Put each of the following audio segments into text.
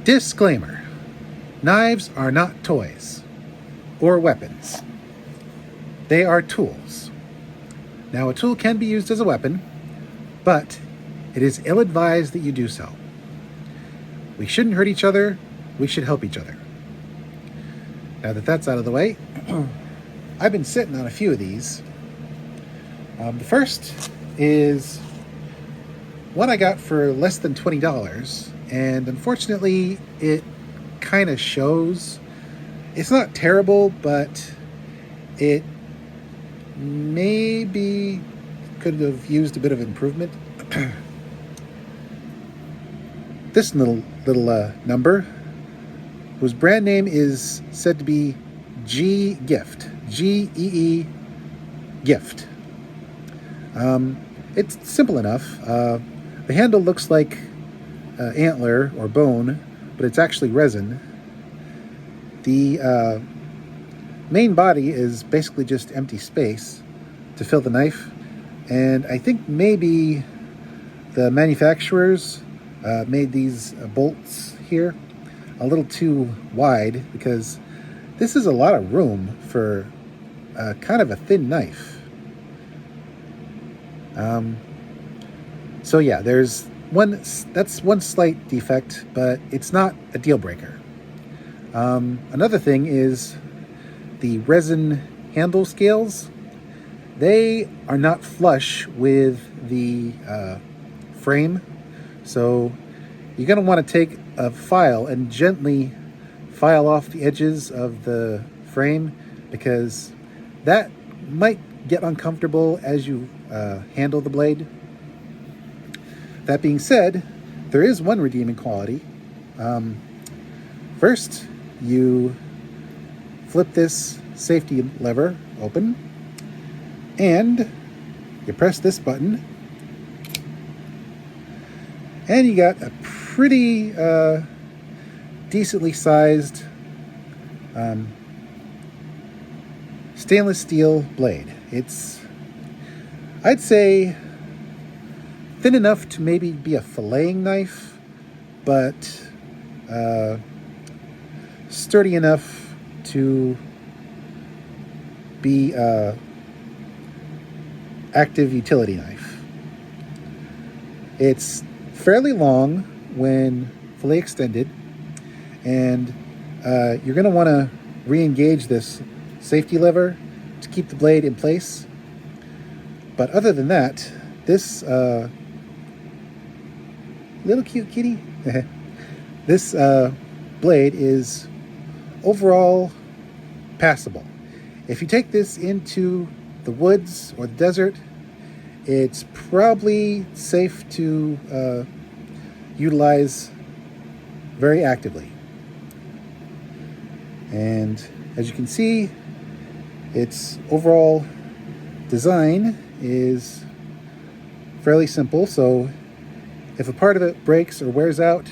Disclaimer: knives are not toys or weapons. They are tools. Now, a tool can be used as a weapon, but it is ill-advised that you do so. We shouldn't hurt each other. We should help each other. Now that that's out of the way, I've been sitting on a few of these. The first is one I got for less than $20, and unfortunately, it kind of shows. It's not terrible, but it maybe could have used a bit of improvement. This little number, whose brand name is said to be Geegift, G-E-E Gift. It's simple enough. The handle looks like antler or bone, but it's actually resin. The main body is basically just empty space to fill the knife, and I think maybe the manufacturers made these bolts here a little too wide, because this is a lot of room for kind of a thin knife. So yeah, that's one slight defect, but it's not a deal breaker. Another thing is the resin handle scales. They are not flush with the frame, so you're going to want to take a file and gently file off the edges of the frame, because that might get uncomfortable as you handle the blade. That being said, there is one redeeming quality. First, you flip this safety lever open, and you press this button, and you got a pretty decently sized stainless steel blade. It's, I'd say, thin enough to maybe be a filleting knife, but sturdy enough to be active utility knife. It's fairly long when fully extended, and you're going to want to re-engage this safety lever to keep the blade in place. But other than that, this little cute kitty, this blade is overall passable. If you take this into the woods or the desert, it's probably safe to utilize very actively. And as you can see, its overall design is fairly simple. So if a part of it breaks or wears out,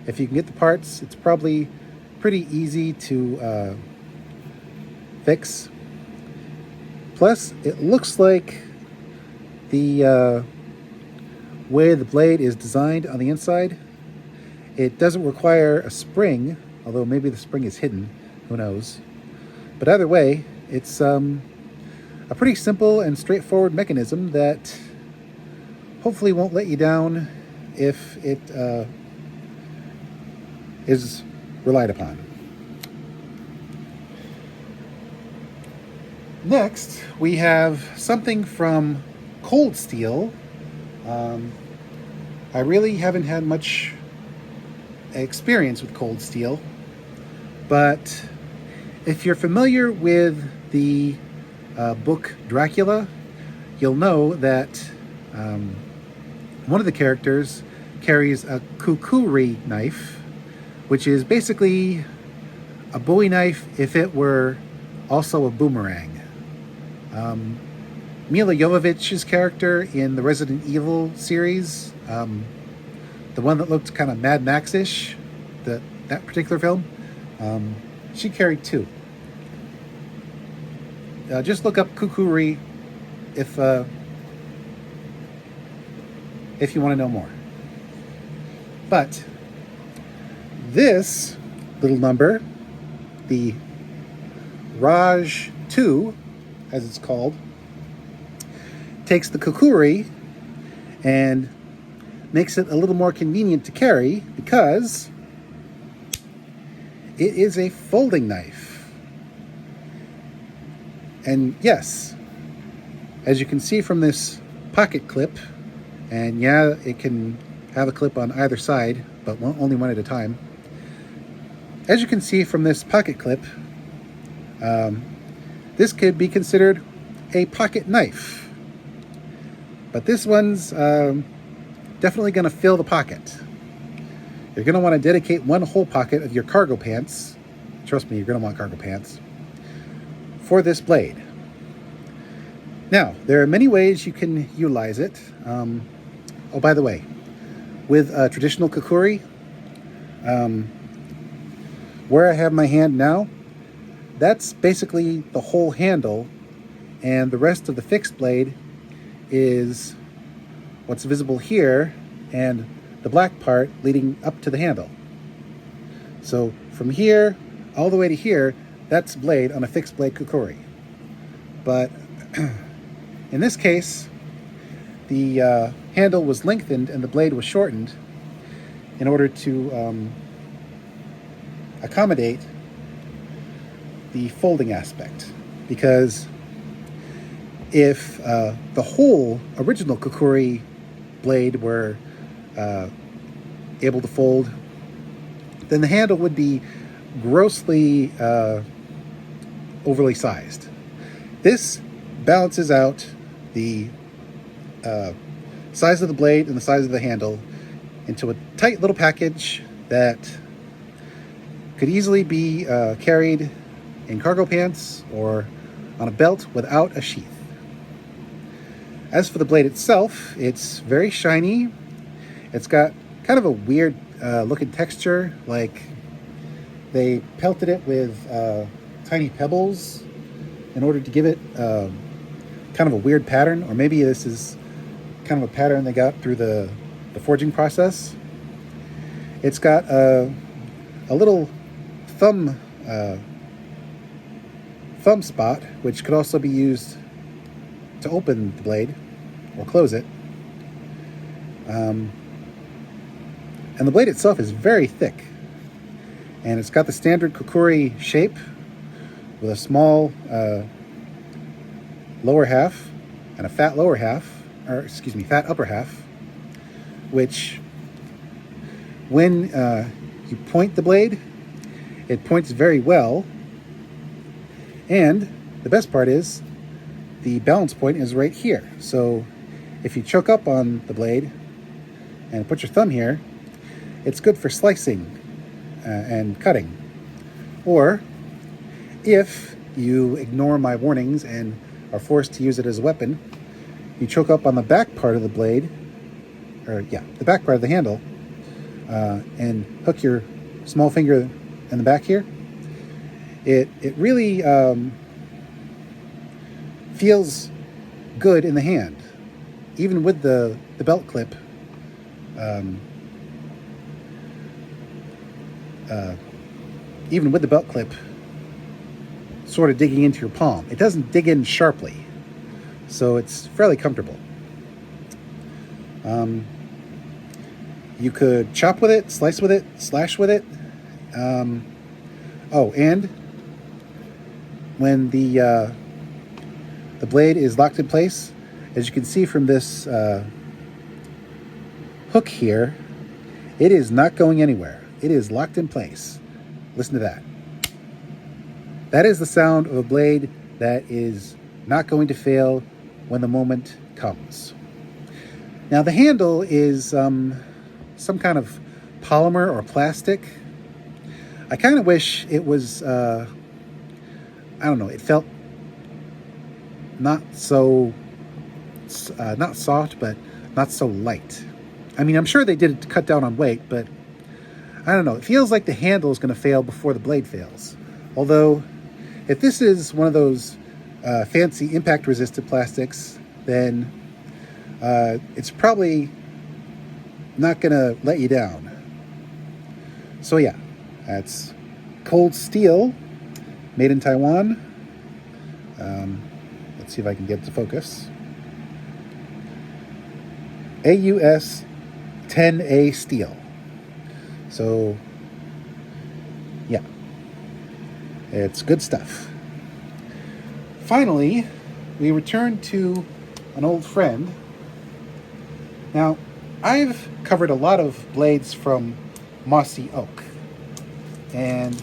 if you can get the parts, it's probably pretty easy to fix. Plus, it looks like the way the blade is designed on the inside, it doesn't require a spring, although maybe the spring is hidden, who knows. But either way, it's a pretty simple and straightforward mechanism that hopefully won't let you down if it is relied upon. Next, we have something from Cold Steel. I really haven't had much experience with Cold Steel, but if you're familiar with the book Dracula, you'll know that one of the characters carries a kukuri knife, which is basically a Bowie knife if it were also a boomerang. Mila Jovovich's character in the Resident Evil series, the one that looked kind of Mad Max-ish, that particular film, she carried two. Just look up kukuri if you want to know more. But This little number, the Raj 2, as it's called, takes the kukuri and makes it a little more convenient to carry because it is a folding knife. And yes, as you can see from this pocket clip, and yeah, it can have a clip on either side, but only one at a time. As you can see from this pocket clip, this could be considered a pocket knife. But this one's definitely going to fill the pocket. You're going to want to dedicate one whole pocket of your cargo pants, trust me, you're going to want cargo pants, for this blade. Now, there are many ways you can utilize it. Oh, by the way, with a traditional kukuri, where I have my hand now, that's basically the whole handle, and the rest of the fixed blade is what's visible here and the black part leading up to the handle. So from here all the way to here, that's blade on a fixed blade kukuri. But in this case, the handle was lengthened and the blade was shortened in order to accommodate the folding aspect. Because if the whole original kukuri blade were able to fold, then the handle would be grossly overly sized. This balances out the size of the blade and the size of the handle into a tight little package that could easily be carried in cargo pants or on a belt without a sheath. As for the blade itself, it's very shiny. It's got kind of a weird looking texture, like they pelted it with tiny pebbles in order to give it kind of a weird pattern, or maybe this is kind of a pattern they got through the forging process. It's got a little thumb spot, which could also be used to open the blade or close it. And the blade itself is very thick, and it's got the standard kukuri shape with a small lower half and a fat lower half, or excuse me, fat upper half, which when you point the blade, it points very well. And the best part is the balance point is right here. So if you choke up on the blade and put your thumb here, it's good for slicing and cutting. Or if you ignore my warnings and are forced to use it as a weapon, you choke up on the back part of the blade, or the back part of the handle, and hook your small finger in the back here. It really feels good in the hand, even with the belt clip. Even with the belt clip sort of digging into your palm. It doesn't dig in sharply, so it's fairly comfortable. You could chop with it, slice with it, slash with it. Oh, and when the blade is locked in place, as you can see from this hook here, it is not going anywhere. It is locked in place. Listen to that. That is the sound of a blade that is not going to fail when the moment comes. Now the handle is some kind of polymer or plastic. I kind of wish it was, I don't know, it felt not so, not soft, but not so light. I mean, I'm sure they did it to cut down on weight, but I don't know. It feels like the handle is going to fail before the blade fails. Although, if this is one of those fancy impact-resistant plastics, then it's probably not going to let you down. So yeah, that's cold steel, made in Taiwan. Let's see if I can get it to focus. AUS 10A steel. So yeah, it's good stuff. Finally, we return to an old friend. Now, I've covered a lot of blades from Mossy Oak, and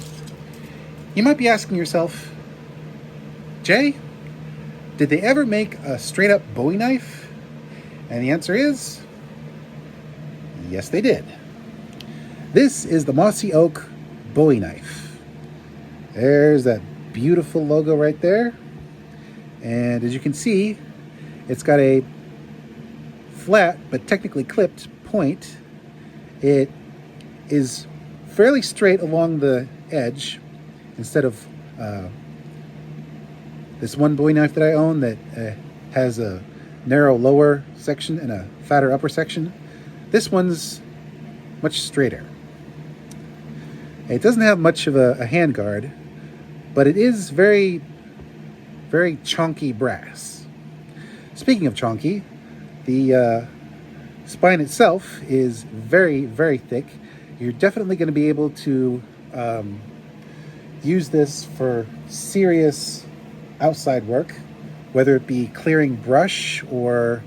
you might be asking yourself, Jay, did they ever make a straight up Bowie knife? And the answer is, yes, they did. This is the Mossy Oak Bowie knife. There's that beautiful logo right there. And as you can see, it's got a flat but technically clipped point. It is fairly straight along the edge instead of this one Bowie knife that I own that has a narrow lower section and a fatter upper section. This one's much straighter. It doesn't have much of a hand guard, but it is very, very chonky brass. Speaking of chonky, the spine itself is very, very thick. You're definitely going to be able to use this for serious outside work, whether it be clearing brush or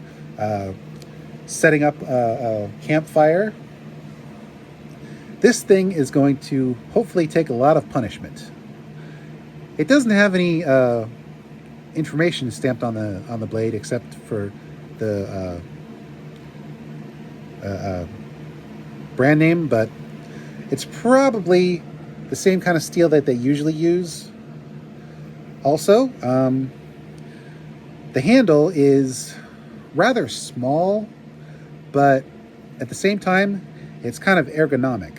setting up a campfire. This thing is going to hopefully take a lot of punishment. It doesn't have any information stamped on the blade except for the brand name, but it's probably the same kind of steel that they usually use. Also, the handle is rather small, but at the same time, it's kind of ergonomic.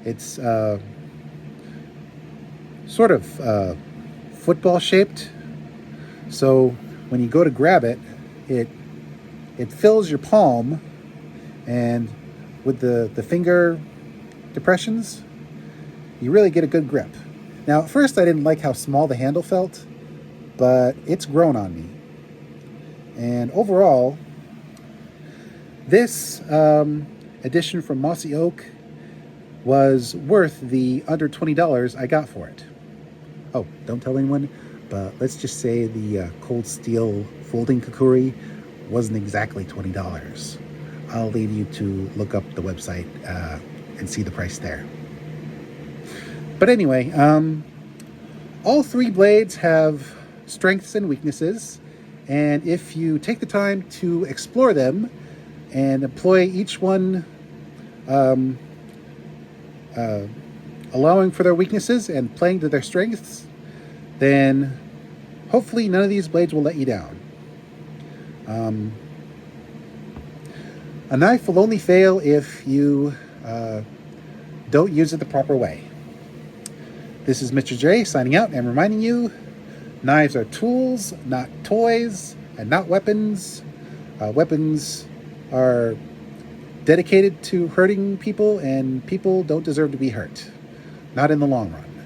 It's sort of football shaped, so when you go to grab it, it fills your palm, and with the finger depressions, you really get a good grip. Now, at first I didn't like how small the handle felt, but it's grown on me. And overall, this edition from Mossy Oak was worth the under $20 I got for it. Oh, don't tell anyone, but let's just say the cold steel folding kukuri wasn't exactly $20. I'll leave you to look up the website and see the price there. But anyway, all three blades have strengths and weaknesses, and if you take the time to explore them and employ each one, allowing for their weaknesses and playing to their strengths, then hopefully none of these blades will let you down. A knife will only fail if you don't use it the proper way. This is Mr. J signing out and reminding you, knives are tools, not toys, and not weapons. Weapons are dedicated to hurting people, and people don't deserve to be hurt. Not in the long run.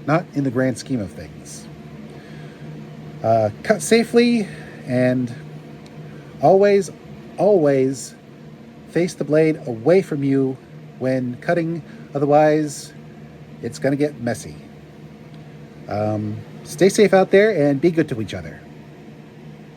Not in the grand scheme of things. Cut safely, and always, always face the blade away from you when cutting, otherwise it's going to get messy. Stay safe out there and be good to each other.